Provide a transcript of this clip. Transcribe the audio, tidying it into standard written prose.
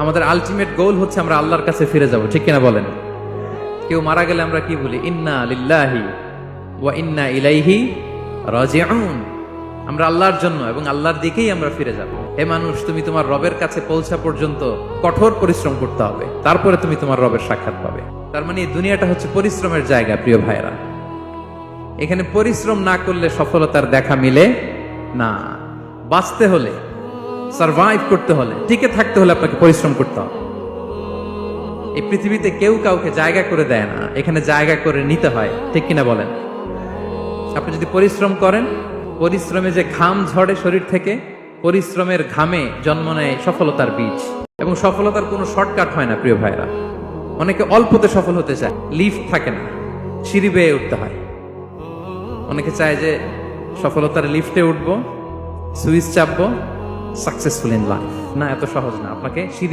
আমাদের ultimate goal হচ্ছে আমরা আল্লাহর কাছে ফিরে যাব, ঠিক কিনা বলেন? কেউ মারা গেলে আমরা কি বলি? ইন্না লিল্লাহি ওয়া ইন্না ইলাইহি রাজিউন। আমরা আল্লাহর জন্য এবং আল্লাহর দিকেই আমরা ফিরে যাব। হে মানুষ, তুমি তোমার রবের কাছে পৌঁছা পর্যন্ত কঠোর পরিশ্রম করতে হবে, তারপরে তুমি তোমার রবের সাক্ষাৎ পাবে। তার মানে এই দুনিয়াটা হচ্ছে পরিশ্রমের জায়গা। প্রিয় ভাইরা, এখানে পরিশ্রম না করলে সফলতার দেখা মিলে না। বাঁচতে হলে, সারভাইভ করতে হলে, টিকে থাকতে হলে আপনাকে পরিশ্রম করতে হবে। এই পৃথিবীতে কেউ কাউকে জায়গা করে দেয় না, এখানে জায়গা করে নিতে হয়, ঠিক কিনা বলেন? আপনি যদি পরিশ্রম করেন, পরিশ্রমে যে ঘাম ঝরে শরীর থেকে, পরিশ্রমের ঘামে জন্ম নেয় সফলতার বীজ। এবং সফলতার কোনো শর্টকাট হয় না প্রিয় ভাইরা। অনেকে অল্পতে সফল হতে চায়, লিফট থাকে না, সিঁড়ি বেয়ে উঠতে হয়। অনেকে চায় যে সফলতার লিফটে উঠবো, সুইচ চাপবো, সাকসেসফুল ইন লাইফ। না, এত সহজ না। আপনাকে সিঁড়ি